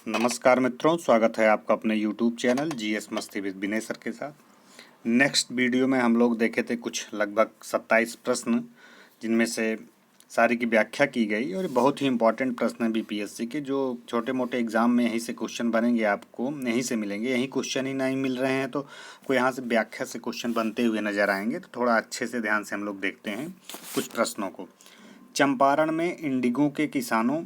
नमस्कार मित्रों, स्वागत है आपका अपने YouTube चैनल जीएस मस्ती विद विनय सर के साथ। नेक्स्ट वीडियो में हम लोग देखे थे कुछ लगभग 27 प्रश्न, जिनमें से सारी की व्याख्या की गई और बहुत ही इंपॉर्टेंट प्रश्न है बीपीएससी के, जो छोटे मोटे एग्जाम में यहीं से क्वेश्चन बनेंगे, आपको यहीं से मिलेंगे। यहीं क्वेश्चन ही नहीं मिल रहे हैं तो कोई यहाँ से व्याख्या से क्वेश्चन बनते हुए नजर आएंगे। तो थोड़ा अच्छे से ध्यान से हम लोग देखते हैं कुछ प्रश्नों को। चंपारण में इंडिगो के किसानों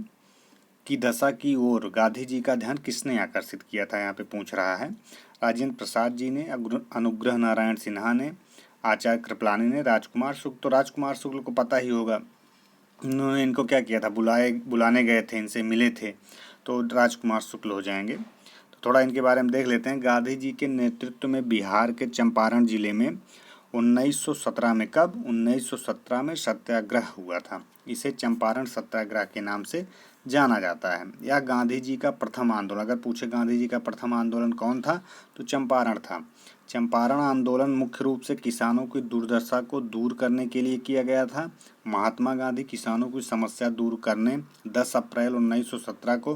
की दशा की ओर गांधी जी का ध्यान किसने आकर्षित किया था, यहाँ पे पूछ रहा है। राजेंद्र प्रसाद जी ने, अनुग्रह नारायण सिन्हा ने, आचार्य कृपलानी ने, राजकुमार शुक्ल। तो राजकुमार शुक्ल को पता ही होगा, उन्होंने इनको क्या किया था, बुलाने गए थे, इनसे मिले थे, तो राजकुमार शुक्ल हो जाएंगे। तो थोड़ा इनके बारे में देख लेते हैं। गांधी जी के नेतृत्व में बिहार के चंपारण जिले में 1917 में, कब 1917 में सत्याग्रह हुआ था। इसे चंपारण सत्याग्रह के नाम से जाना जाता है। यह गांधी जी का प्रथम आंदोलन, अगर पूछे गांधी जी का प्रथम आंदोलन कौन था तो चंपारण था। चंपारण आंदोलन मुख्य रूप से किसानों की दुर्दशा को दूर करने के लिए किया गया था। महात्मा गांधी किसानों की समस्या दूर करने 10 अप्रैल 1917 को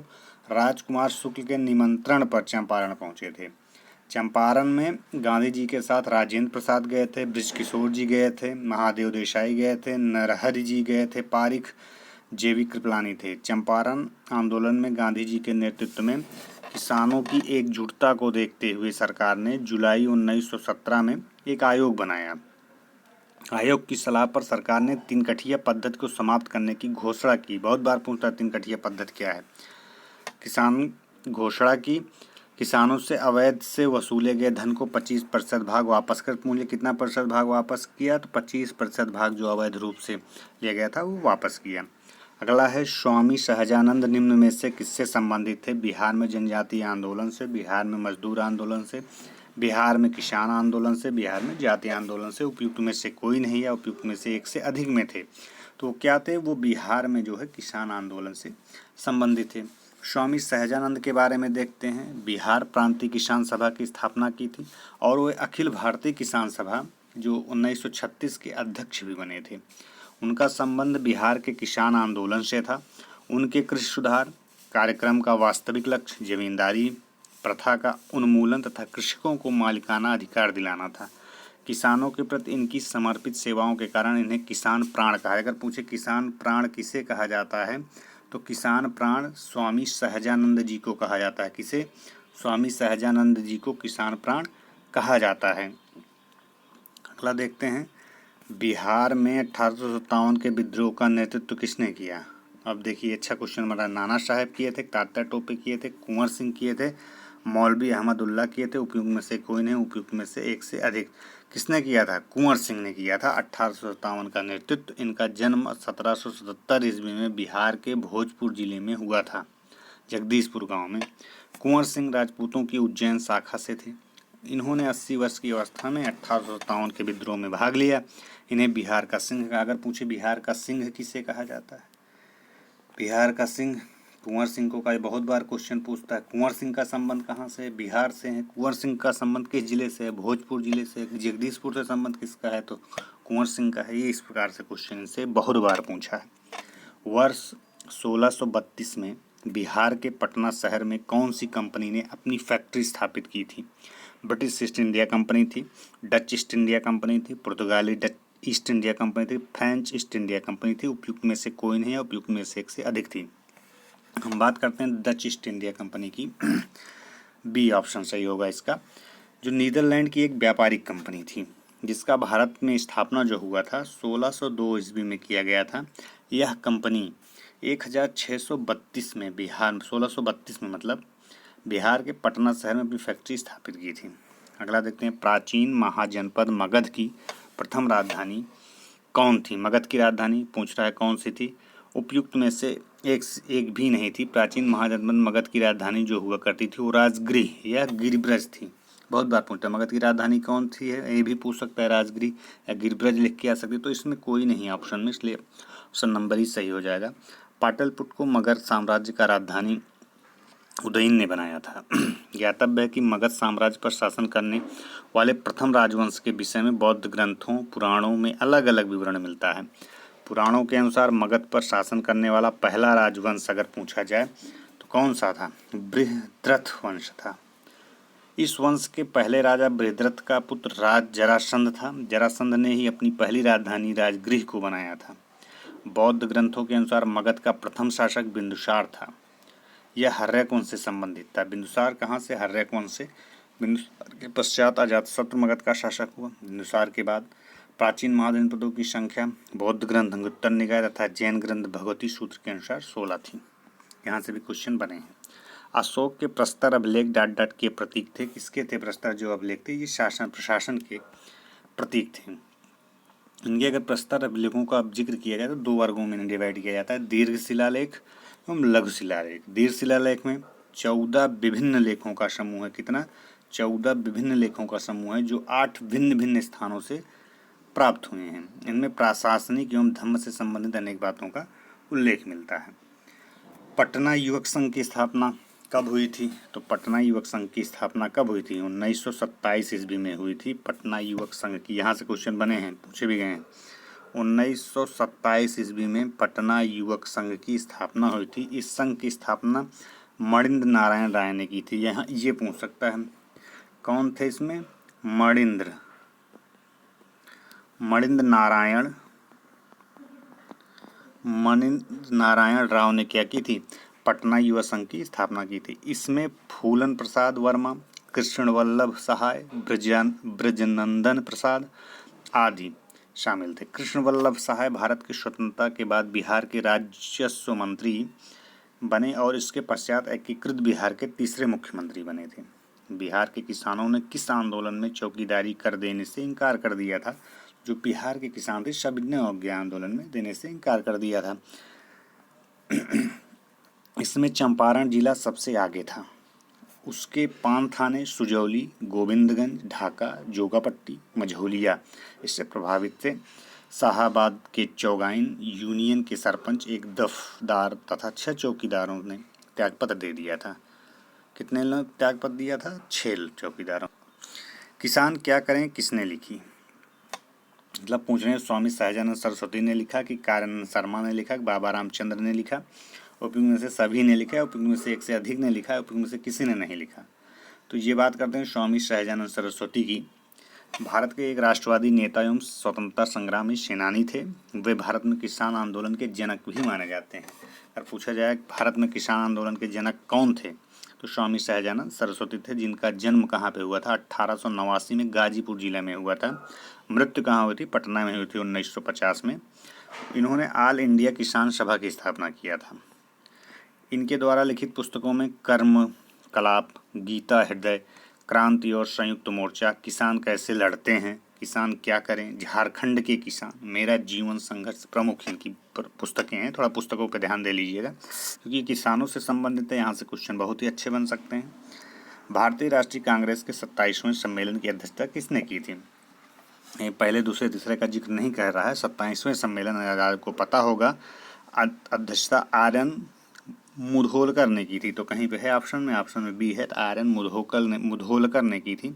राजकुमार शुक्ल के निमंत्रण पर चंपारण पहुंचे थे। चंपारण में गांधी जी के साथ राजेंद्र प्रसाद गए थे, बृजकिशोर जी गए थे, महादेव देसाई गए थे, नरहरि जी गए थे, पारिख, जेवी कृपलानी थे। चंपारण आंदोलन में गांधी जी के नेतृत्व में किसानों की एकजुटता को देखते हुए सरकार ने जुलाई 1917 में एक आयोग बनाया। आयोग की सलाह पर सरकार ने तीन कठिया पद्धति को समाप्त करने की घोषणा की। बहुत बार पूछता है तीन कठिया पद्धति क्या है। किसान घोषणा की, किसानों से अवैध से वसूले गए धन को 25% भाग वापस कर, मूल्य कितना प्रतिशत भाग वापस किया तो 25% भाग जो अवैध रूप से लिया गया था वो वापस किया। अगला है स्वामी सहजानंद निम्न में से किससे संबंधित थे। बिहार में जनजातीय आंदोलन से, बिहार में मजदूर आंदोलन से, बिहार में किसान आंदोलन से, बिहार में जातीय आंदोलन से। उपयुक्त में से कोई नहीं या उपयुक्त में से एक से अधिक में थे। तो क्या थे वो, बिहार में जो है किसान आंदोलन से संबंधित थे। स्वामी सहजानंद के बारे में देखते हैं। बिहार प्रांतीय किसान सभा की स्थापना की थी और वो अखिल भारतीय किसान सभा जो 1936 के अध्यक्ष भी बने थे। उनका संबंध बिहार के किसान आंदोलन से था। उनके कृषि सुधार कार्यक्रम का वास्तविक लक्ष्य जमींदारी प्रथा का उन्मूलन तथा कृषकों को मालिकाना अधिकार दिलाना था। किसानों के प्रति इनकी समर्पित सेवाओं के कारण इन्हें किसान प्राण कहा। अगर पूछे किसान प्राण किसे कहा जाता है तो किसान प्राण स्वामी सहजानंद जी को कहा जाता है। किसे, स्वामी सहजानंद जी को किसान प्राण कहा जाता है। अगला देखते हैं। बिहार में 1857 के विद्रोह का नेतृत्व किसने किया। अब देखिए अच्छा क्वेश्चन बना। नाना साहब किए थे, तात्या टोपे किए थे, कुंवर सिंह किए थे, मौलवी अहमदुल्ला किए थे। उपयुक्त में से कोई नहीं, उपयुक्त में से एक से अधिक। किसने किया था, कुंवर सिंह ने किया था 1857 का नेतृत्व। इनका जन्म 1777 ईस्वी में बिहार के भोजपुर जिले में हुआ था, जगदीशपुर गांव में। कुंवर सिंह राजपूतों की उज्जैन शाखा से थे। इन्होंने 80 वर्ष की अवस्था में 1857 के विद्रोह में भाग लिया। इन्हें बिहार का सिंह का, अगर पूछे बिहार का सिंह किसे कहा जाता है, बिहार का सिंह कुंवर सिंह को का बहुत बार क्वेश्चन पूछता है। कुंवर सिंह का संबंध कहाँ से है, बिहार से है। कुंवर सिंह का संबंध किस जिले से है, भोजपुर जिले से। जगदीशपुर से संबंध किसका है तो कुंवर सिंह का है। ये इस प्रकार से क्वेश्चन इनसे बहुत बार पूछा है। वर्ष 1632 में बिहार के पटना शहर में कौन सी कंपनी ने अपनी फैक्ट्री स्थापित की थी। ब्रिटिश ईस्ट इंडिया कंपनी थी, डच ईस्ट इंडिया कंपनी थी, पुर्तगाली डच ईस्ट इंडिया कंपनी थी, फ्रेंच ईस्ट इंडिया कंपनी थी। उपयुक्त में से कोई नहीं है, उपयुक्त में से एक से अधिक थी। हम बात करते हैं डच ईस्ट इंडिया कंपनी की। बी ऑप्शन सही होगा इसका, जो नीदरलैंड की एक व्यापारिक कंपनी थी, जिसका भारत में स्थापना जो हुआ था 1602 ईस्वी में किया गया था। यह कंपनी 1632 में बिहार, 1632 में मतलब बिहार के पटना शहर में अपनी फैक्ट्री स्थापित की थी। अगला देखते हैं। प्राचीन महाजनपद मगध की प्रथम राजधानी कौन थी। मगध की राजधानी पूछ रहा है कौन सी थी। उपयुक्त में से एक भी नहीं थी। प्राचीन महाजनपद मगध की राजधानी जो हुआ करती थी वो राजगृह या गिरिब्रज थी। बहुत बार पूछता है मगध की राजधानी कौन सी है, ये भी पूछ सकता है, राजगृह या गिरिब्रज लिख के आ सकती। तो इसमें कोई नहीं ऑप्शन में, इसलिए ऑप्शन नंबर ही सही हो जाएगा। पाटलिपुत्र को मगध साम्राज्य का राजधानी उदयन ने बनाया था। ज्ञातव्य है कि मगध साम्राज्य पर शासन करने वाले प्रथम राजवंश के विषय में बौद्ध ग्रंथों पुराणों में अलग अलग विवरण मिलता है। पुराणों के अनुसार मगध पर शासन करने वाला पहला राजवंश अगर पूछा जाए तो कौन सा था? बृहद्रथ वंश था। इस वंश के पहले राजा बृहद्रथ का पुत्र राज जरासंध था। जरासंध ने ही अपनी पहली राजधानी राजगृह को बनाया था। बौद्ध ग्रंथों के अनुसार मगध का प्रथम शासक बिंदुसार था। यह हर्यक वंश से संबंधित था। बिंदुसार कहाँ से? हर्यक वंश से। बिंदुसार के पश्चात अजातशत्रु मगध का शासक हुआ। बिंदुसार के बाद प्राचीन महाजनपदों की संख्या बौद्ध ग्रंथ अंगुत्तर निकाय तथा जैन ग्रंथ भगवती सूत्र के अनुसार 16 थी। यहाँ से भी क्वेश्चन बने हैं। अशोक के प्रस्तर अभिलेख ... के प्रतीक थे। किसके थे प्रस्तर जो अभिलेख थे? ये शासन प्रशासन के प्रतीक थे। इनके अगर प्रस्तर अभिलेखों का अब जिक्र किया जाए तो 2 वर्गों में डिवाइड किया जाता है, दीर्घ शिलालेख एवं लघु शिलालेख। दीर्घ शिलालेख में 14 विभिन्न लेखों का समूह है। कितना? 14 विभिन्न लेखों का समूह है जो 8 भिन्न भिन्न स्थानों से प्राप्त हुए हैं। इनमें प्रशासनिक एवं धर्म से संबंधित अनेक बातों का उल्लेख मिलता है। पटना युवक संघ की स्थापना कब हुई थी? तो पटना युवक संघ की स्थापना कब हुई थी? 1927 ईस्वी में हुई थी पटना युवक संघ की। यहाँ से क्वेश्चन बने हैं, पूछे भी गए हैं। 1927 ईस्वी में पटना युवक संघ की स्थापना हुई थी। इस संघ की स्थापना मणिंद्र नारायण राय ने की थी। यहाँ ये पूछ सकता है कौन थे इसमें? मणिंद्र नारायण राव ने क्या की थी? पटना युवा संघ की स्थापना की थी। इसमें फूलन प्रसाद वर्मा, कृष्ण वल्लभ सहाय, ब्रजनंदन प्रसाद आदि शामिल थे। कृष्ण वल्लभ सहाय भारत की स्वतंत्रता के बाद बिहार के राजस्व मंत्री बने और इसके पश्चात एकीकृत बिहार के तीसरे मुख्यमंत्री बने थे। बिहार के किसानों ने किस आंदोलन में चौकीदारी कर देने से इनकार कर दिया था? जो बिहार के किसान थे सविनय अवज्ञा आंदोलन में देने से इनकार कर दिया था। इसमें चंपारण जिला सबसे आगे था। उसके 5 थाने सुजौली, गोविंदगंज, ढाका, जोगापट्टी, मझौलिया इससे प्रभावित थे। शाहाबाद के चौगाइन यूनियन के सरपंच, एक दफदार तथा 6 चौकीदारों ने त्यागपत्र दे दिया था। कितने ने त्यागपत्र दिया था? 6 चौकीदारों। किसान क्या करें किसने लिखी? मतलब पूछ रहे हैं स्वामी सहजानंद सरस्वती ने लिखा कि कारानंद शर्मा ने लिखा कि बाबा रामचंद्र ने लिखा, उपयुक्त में से सभी ने लिखा, उपयुक्त में से एक से अधिक ने लिखा, उपयुक्त में से किसी ने नहीं लिखा। तो ये बात करते हैं स्वामी सहजानंद सरस्वती की। भारत के एक राष्ट्रवादी नेता एवं स्वतंत्रता संग्रामी सेनानी थे। वे भारत में किसान आंदोलन के जनक भी माने जाते हैं। अगर पूछा जाए भारत में किसान आंदोलन के जनक कौन थे तो स्वामी सहजानंद सरस्वती थे, जिनका जन्म कहाँ पे हुआ था? 1889 में गाजीपुर जिले में हुआ था। मृत्यु कहाँ हुई थी? पटना में हुई थी 1950 में। इन्होंने ऑल इंडिया किसान सभा की स्थापना किया था। इनके द्वारा लिखित पुस्तकों में कर्म कलाप, गीता हृदय, क्रांति और संयुक्त मोर्चा, किसान कैसे लड़ते हैं, किसान क्या करें, झारखंड के किसान, मेरा जीवन संघर्ष प्रमुख इनकी पुस्तकें हैं। थोड़ा पुस्तकों पर ध्यान दे लीजिएगा क्योंकि किसानों से संबंधित है। यहाँ से क्वेश्चन बहुत ही अच्छे बन सकते हैं। भारतीय राष्ट्रीय कांग्रेस के 27वें सम्मेलन की अध्यक्षता किसने की थी? पहले दूसरे तीसरे का जिक्र नहीं कर रहा है। 27वें सम्मेलन अगर आपको पता होगा अध्यक्षता आर.एन. मुधोलकर ने की थी। तो कहीं पे है ऑप्शन में बी है। आर.एन. मुधोलकर ने की थी।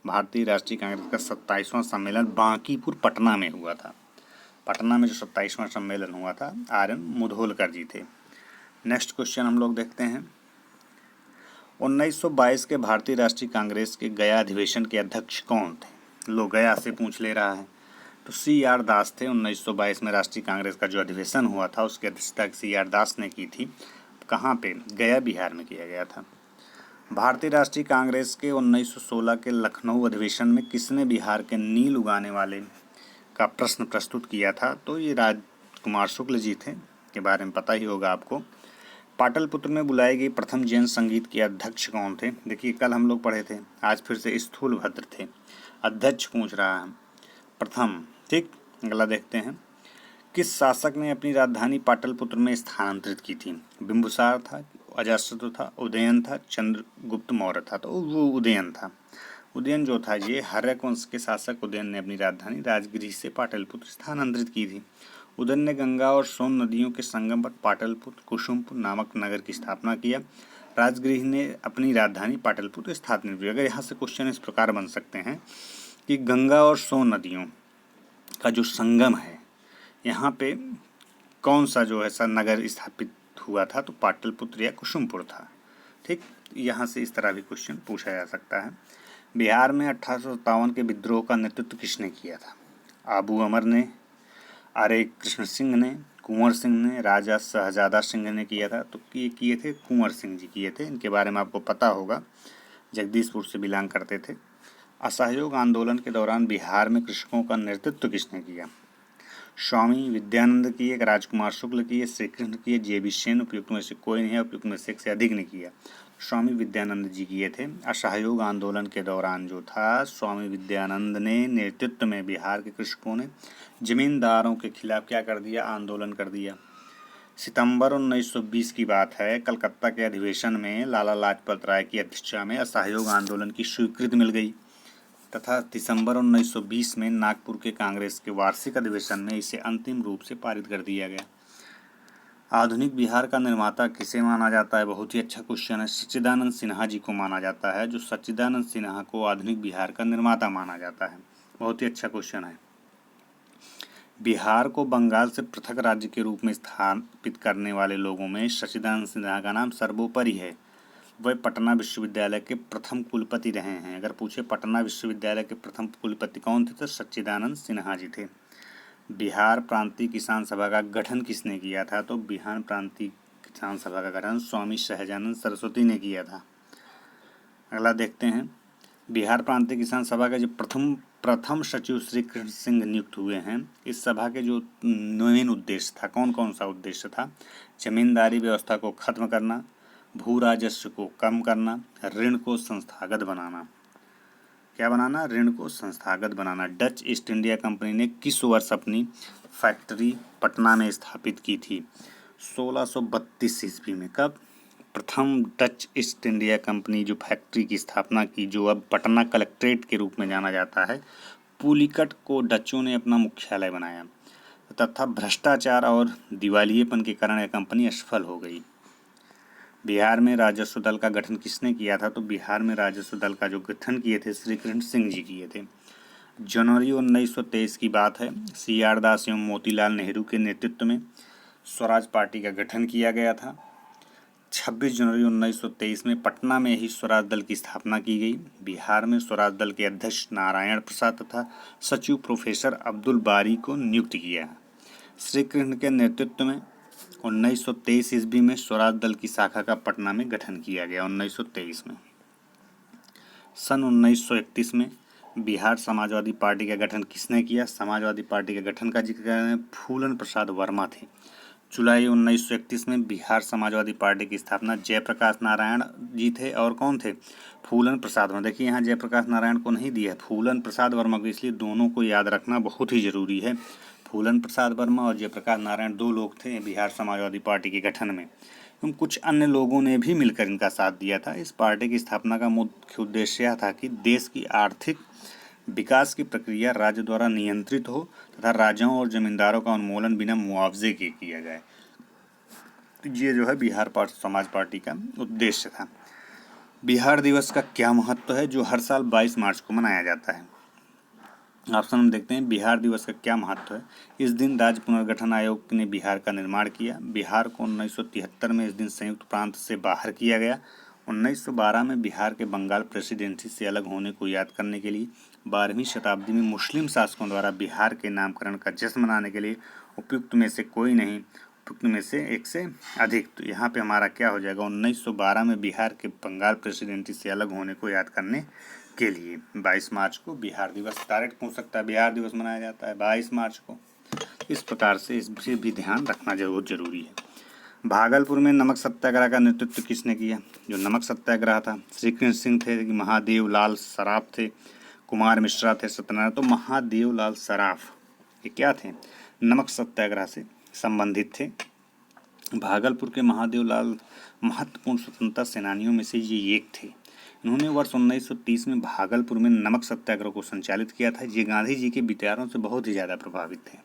भारतीय राष्ट्रीय कांग्रेस का 27वां सम्मेलन बांकीपुर पटना में हुआ था। पटना में जो 27वां सम्मेलन हुआ था आर.एन. मुधोलकर जी थे। नेक्स्ट क्वेश्चन हम लोग देखते हैं। 1922 के भारतीय राष्ट्रीय कांग्रेस के गया अधिवेशन के अध्यक्ष कौन थे? लोग गया से पूछ ले रहा है। तो C.R. दास थे। 1922 में राष्ट्रीय कांग्रेस का जो अधिवेशन हुआ था उसकी अध्यक्षता C.R. दास ने की थी। कहाँ पे? गया बिहार में किया गया था। भारतीय राष्ट्रीय कांग्रेस के 1916 के लखनऊ अधिवेशन में किसने बिहार के नील उगाने वाले का प्रश्न प्रस्तुत किया था? तो ये राजकुमार शुक्ल जी थे। के बारे में पता ही होगा आपको। पाटलिपुत्र में बुलाई गई प्रथम जैन संगीत के अध्यक्ष कौन थे? देखिए कल हम लोग पढ़े थे, आज फिर से स्थूलभद्र थे। अध्यक्ष पूछ रहा है प्रथम, ठीक। अगला देखते हैं। किस शासक ने अपनी राजधानी पाटलिपुत्र में स्थानांतरित की थी? बिंबुसार था, अजातशत्रु था, उदयन था, चंद्रगुप्त मौर्य था। तो वो उदयन था। उदयन जो था ये हर्यक वंश के शासक उदयन ने अपनी राजधानी राजगृह से पाटलिपुत्र स्थानांतरित की थी। उदयन ने गंगा और सोन नदियों के संगम पर पाटलिपुत्र कुसुमपुर नामक नगर की स्थापना किया। राजगृह ने अपनी राजधानी पाटलिपुत्र स्थापित की। अगर यहाँ से क्वेश्चन इस प्रकार बन सकते हैं कि गंगा और सोन नदियों का जो संगम है यहाँ पे कौन सा जो है नगर स्थापित हुआ था तो पाटलिपुत्र या कुसुमपुर था। ठीक, यहाँ से इस तरह भी क्वेश्चन पूछा जा सकता है। बिहार में 1857 के विद्रोह का नेतृत्व किसने किया था? आबू अमर ने, आर्य कृष्ण सिंह ने, कुंवर सिंह ने, राजा शहजादा सिंह ने किया था। तो ये किए थे कुंवर सिंह जी किए थे। इनके बारे में आपको पता होगा, जगदीशपुर से बिलोंग करते थे। असहयोग आंदोलन के दौरान बिहार में कृषकों का नेतृत्व किसने किया? स्वामी विद्यानंद किए, राजकुमार शुक्ल किए, श्री कृष्ण किए, जे.बी. सेन। उपयुक्त में से कोई नहीं है, उपयुक्त में से एक से अधिक ने किया। स्वामी विद्यानंद जी किए थे। असहयोग आंदोलन के दौरान जो था, स्वामी विद्यानंद ने नेतृत्व में बिहार के कृषकों ने जमींदारों के खिलाफ क्या कर दिया? आंदोलन कर दिया। सितंबर 1920 की बात है, कलकत्ता के अधिवेशन में लाला लाजपत राय की अध्यक्षता में असहयोग आंदोलन की स्वीकृति मिल गई तथा दिसंबर 1920 में नागपुर के कांग्रेस के वार्षिक अधिवेशन में इसे अंतिम रूप से पारित कर दिया गया। आधुनिक बिहार का निर्माता किसे माना जाता है? बहुत ही अच्छा क्वेश्चन है। सच्चिदानंद सिन्हा जी को माना जाता है। जो सच्चिदानंद सिन्हा को आधुनिक बिहार का निर्माता माना जाता है। बहुत ही अच्छा क्वेश्चन है। बिहार को बंगाल से पृथक राज्य के रूप में स्थापित करने वाले लोगों में सच्चिदानंद सिन्हा का नाम सर्वोपरि है। वह पटना विश्वविद्यालय के प्रथम कुलपति रहे हैं। अगर पूछे पटना विश्वविद्यालय के प्रथम कुलपति कौन थे, तो सच्चिदानंद सिन्हा जी थे। बिहार प्रांतीय किसान सभा का गठन किसने किया था? तो बिहार प्रांतीय किसान सभा का गठन स्वामी सहजानंद सरस्वती ने किया था। अगला देखते हैं, बिहार प्रांतीय किसान सभा के जो प्रथम सचिव श्री कृष्ण सिंह नियुक्त हुए हैं। इस सभा के जो मेन उद्देश्य था, कौन कौन सा उद्देश्य था? जमींदारी व्यवस्था को खत्म करना, भू राजस्व को कम करना, ऋण को संस्थागत बनाना। क्या बनाना? ऋण को संस्थागत बनाना। डच ईस्ट इंडिया कंपनी ने किस वर्ष अपनी फैक्ट्री पटना में स्थापित की थी? 1632 ईस्वी में। कब? प्रथम डच ईस्ट इंडिया कंपनी जो फैक्ट्री की स्थापना की, जो अब पटना कलेक्ट्रेट के रूप में जाना जाता है, पुलिकट को डचों ने अपना मुख्यालय बनाया तथा भ्रष्टाचार और दिवालियेपन के कारण यह कंपनी असफल हो गई। बिहार में राजस्व दल का गठन किसने किया था? तो बिहार में राजस्व दल का जो गठन किए थे श्री कृष्ण सिंह जी किए थे। जनवरी 1923 की बात है, सी.आर. दास एवं मोतीलाल नेहरू के नेतृत्व में स्वराज पार्टी का गठन किया गया था। 26 जनवरी 1923 में पटना में ही स्वराज दल की स्थापना की गई। बिहार में स्वराज दल के अध्यक्ष नारायण प्रसाद तथा सचिव प्रोफेसर अब्दुल बारी को नियुक्त किया। श्री कृष्ण के नेतृत्व में 1923 ईस्वी में स्वराज दल की शाखा का पटना में गठन किया गया। 1923 में। सन 1931 में बिहार समाजवादी पार्टी का गठन किसने किया? समाजवादी पार्टी के गठन का जिक्र करें, फूलन प्रसाद वर्मा थे। जुलाई 1931 में बिहार समाजवादी पार्टी की स्थापना जयप्रकाश नारायण जी थे और कौन थे? फूलन प्रसाद वर्मा। देखिए यहाँ जयप्रकाश नारायण को नहीं दिया है, फूलन प्रसाद वर्मा को, इसलिए दोनों को याद रखना बहुत ही जरूरी है। फूलन प्रसाद वर्मा और जयप्रकाश नारायण दो लोग थे बिहार समाजवादी पार्टी के गठन में। कुछ अन्य लोगों ने भी मिलकर इनका साथ दिया था। इस पार्टी की स्थापना का मुख्य उद्देश्य यह था कि देश की आर्थिक विकास की प्रक्रिया राज्य द्वारा नियंत्रित हो तथा राजाओं और जमींदारों का उन्मूलन बिना मुआवजे के किया जाए। ये जो है बिहार समाज पार्टी का उद्देश्य था। बिहार दिवस का क्या महत्व है, जो हर साल 22 मार्च को मनाया जाता है? ऑप्शन हम देखते हैं, बिहार दिवस का क्या महत्व है। इस दिन राज्य पुनर्गठन आयोग ने बिहार का निर्माण किया। बिहार को 1973 में इस दिन संयुक्त प्रांत से बाहर किया गया। 1912 में बिहार के बंगाल प्रेसिडेंसी से अलग होने को याद करने के लिए 12वीं शताब्दी में मुस्लिम शासकों द्वारा बिहार के नामकरण का जश्न मनाने के लिए उपयुक्त में से कोई नहीं, उपयुक्त में से एक से अधिक। तो यहाँ पे हमारा क्या हो जाएगा? 1912 में बिहार के बंगाल प्रेसिडेंसी से अलग होने को याद करने के लिए 22 मार्च को बिहार दिवस, डायरेक्ट पूछ सकता है बिहार दिवस मनाया जाता है 22 मार्च को। इस प्रकार से इससे भी ध्यान रखना बहुत जरूरी है। भागलपुर में नमक सत्याग्रह का नेतृत्व किसने किया? जो नमक सत्याग्रह था, श्री कृष्ण सिंह थे, महादेव लाल सराफ थे, कुमार मिश्रा थे, सत्यनारायण। तो महादेव लाल सराफ ये क्या थे? नमक सत्याग्रह से संबंधित थे। भागलपुर के महादेव लाल महत्वपूर्ण स्वतंत्रता सेनानियों में से ये एक थे। इन्होंने वर्ष 1930 में भागलपुर में नमक सत्याग्रह को संचालित किया था। ये गांधी जी के विचारों से बहुत ही ज़्यादा प्रभावित थे।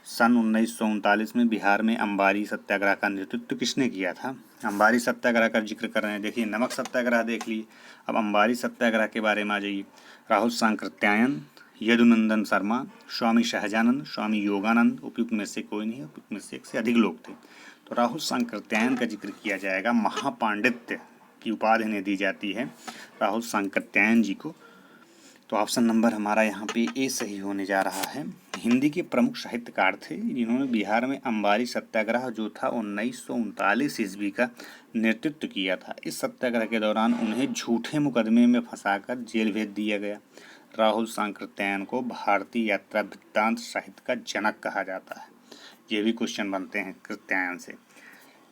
सन 1939 में बिहार में अंबारी सत्याग्रह का नेतृत्व किसने किया था? अंबारी सत्याग्रह का जिक्र कर रहे हैं। देखिए नमक सत्याग्रह देख लिए, अब अंबारी सत्याग्रह के बारे में आ जाइए। राहुल सांकृत्यायन, यदुनंदन शर्मा, स्वामी सहजानंद, स्वामी योगानंद। उपयुक्त में से कोई नहीं है, उपयुक्त में से एक से अधिक लोग थे। तो राहुल सांकृत्यायन का जिक्र किया जाएगा। महापांडित्य की उपाधि इन्हें दी जाती है राहुल सांकृत्यायन जी को। तो ऑप्शन नंबर हमारा यहाँ पे ए सही होने जा रहा है। हिंदी के प्रमुख साहित्यकार थे जिन्होंने बिहार में अंबारी सत्याग्रह जो था 1939 ईस्वी का नेतृत्व किया था। इस सत्याग्रह के दौरान उन्हें झूठे मुकदमे में फंसाकर जेल भेज दिया गया। राहुल सांकृत्यायन को भारतीय यात्रा वृत्तांत साहित्य का जनक कहा जाता है। ये भी क्वेश्चन बनते हैं कृत्यायन से।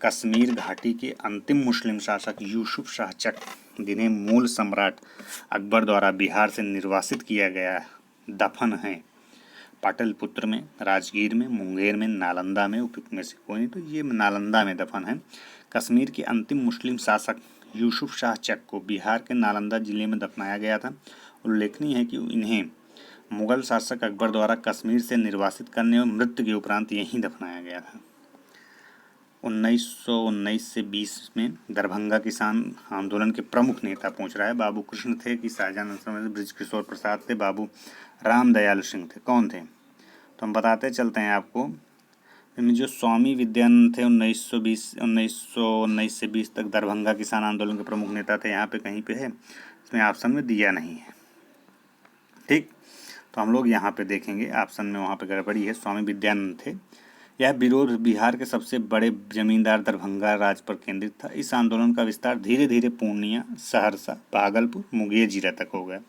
कश्मीर घाटी के अंतिम मुस्लिम शासक यूसुफ शाह चक जिन्हें मूल सम्राट अकबर द्वारा बिहार से निर्वासित किया गया दफन है पाटलिपुत्र में, राजगीर में, मुंगेर में, नालंदा में, उपयुक्त में से कोई नहीं। तो ये नालंदा में दफन है। कश्मीर के अंतिम मुस्लिम शासक यूसुफ शाह चक को बिहार के नालंदा जिले में दफनाया गया था। उल्लेखनीय है कि इन्हें मुगल शासक अकबर द्वारा कश्मीर से निर्वासित करने और मृत्यु के उपरांत यहीं दफनाया गया था। 1919 से 20 में दरभंगा किसान आंदोलन के प्रमुख नेता पूछ रहा है बाबू कृष्ण थे कि शाहजहां बृजकिशोर प्रसाद थे, बाबू रामदयाल सिंह थे, कौन थे? तो हम बताते चलते हैं आपको। इनमें जो स्वामी विद्यानंद थे 1919 से 20 तक दरभंगा किसान आंदोलन के प्रमुख नेता थे। यहाँ पे कहीं पे है, इसमें ऑप्शन में दिया नहीं है। ठीक, तो हम लोग यहाँ पे देखेंगे ऑप्शन में वहाँ पे गड़बड़ी है। स्वामी विद्यानंद थे। यह विरोध बिहार के सबसे बड़े जमींदार दरभंगा राज पर केंद्रित था। इस आंदोलन का विस्तार धीरे धीरे पूर्णिया, सहरसा, भागलपुर, मुंगेर जिला तक हो गया।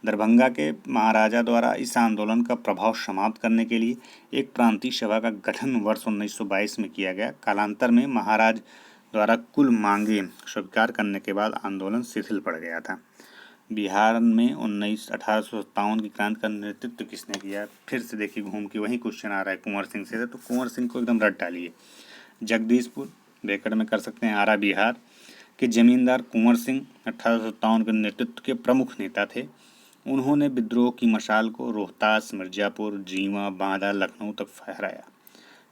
दरभंगा के महाराजा द्वारा इस आंदोलन का प्रभाव समाप्त करने के लिए एक प्रांतीय सभा का गठन वर्ष 1922 में किया गया। कालांतर में महाराज द्वारा कुल मांगे स्वीकार करने के बाद आंदोलन शिथिल पड़ गया था। बिहार में 1857 की क्रांति का नेतृत्व किसने किया? फिर से देखिए घूम के वही क्वेश्चन आ रहा है कुंवर सिंह से, तो कुंवर सिंह को एकदम रट डालिए। जगदीशपुर बेकड़ में कर सकते हैं, आरा बिहार के जमींदार कुंवर सिंह 1857 के नेतृत्व के प्रमुख नेता थे। उन्होंने विद्रोह की मशाल को रोहतास, मिर्जापुर, जीवा, बांदा, लखनऊ तक फहराया।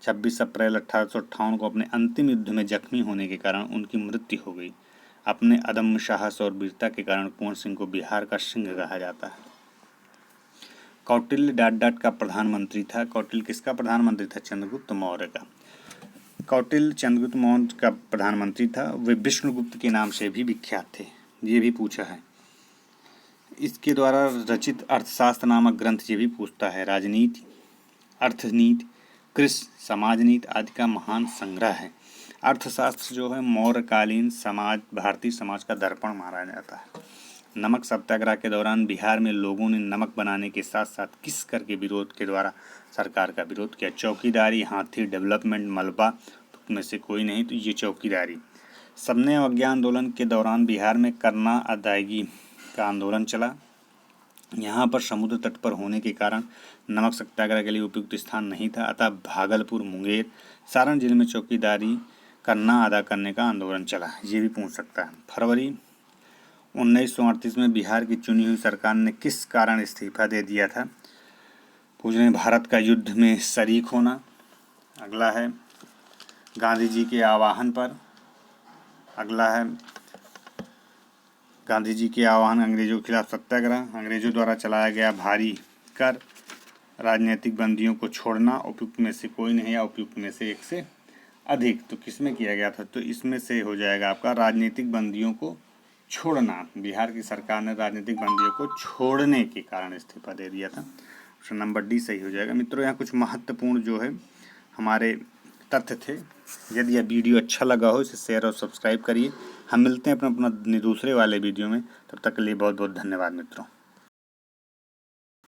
26 अप्रैल 1858 को अपने अंतिम युद्ध में जख्मी होने के कारण उनकी मृत्यु हो गई। अपने अदम्य साहस और वीरता के कारण कुंवर सिंह को बिहार का सिंह कहा जाता है। कौटिल्य डाट का प्रधानमंत्री था। कौटिल्य किसका प्रधानमंत्री था? चंद्रगुप्त मौर्य का। कौटिल्य चंद्रगुप्त मौर्य का प्रधानमंत्री था। वे विष्णुगुप्त के नाम से भी विख्यात थे, ये भी पूछा है। इसके द्वारा रचित अर्थशास्त्र नामक ग्रंथ ये भी पूछता है। राजनीति, अर्थनीति, कृषि, समाजनीति आदि का महान संग्रह है। अर्थशास्त्र जो है मौर्यकालीन समाज, भारतीय समाज का दर्पण माना जाता है। नमक सत्याग्रह के दौरान बिहार में लोगों ने नमक बनाने के साथ साथ किस कर के विरोध के द्वारा सरकार का विरोध किया? चौकीदारी, हाथी, डेवलपमेंट, मलबा में से कोई नहीं, तो ये चौकीदारी। सबने अवज्ञा आंदोलन के दौरान बिहार में करना अदायगी का आंदोलन चला। यहाँ पर समुद्र तट पर होने के कारण नमक सत्याग्रह के लिए उपयुक्त स्थान नहीं था, अतः भागलपुर, मुंगेर, सारण जिले में चौकीदारी करना अदा करने का आंदोलन चला। ये भी पूछ सकता है। फरवरी 1938 में बिहार की चुनी हुई सरकार ने किस कारण इस्तीफा दे दिया था? पूछ रहे हैं भारत का युद्ध में शरीक होना। अगला है गांधी जी के आह्वान पर। अगला है गांधी जी के आह्वान, अंग्रेजों के खिलाफ सत्याग्रह, अंग्रेजों द्वारा चलाया गया भारी कर, राजनीतिक बंदियों को छोड़ना, उपयुक्त में से कोई नहीं या उपयुक्त में से एक से अधिक। तो किसमें किया गया था? तो इसमें से हो जाएगा आपका राजनीतिक बंदियों को छोड़ना। बिहार की सरकार ने राजनीतिक बंदियों को छोड़ने के कारण इस्तीफा दे दिया था। ऑप्शन नंबर डी सही हो जाएगा। मित्रों, यहाँ कुछ महत्वपूर्ण जो है हमारे तथ्य थे। यदि यह वीडियो अच्छा लगा हो इसे शेयर और सब्सक्राइब करिए। हम मिलते हैं अपना दूसरे वाले वीडियो में, तब तक के लिए बहुत बहुत धन्यवाद मित्रों।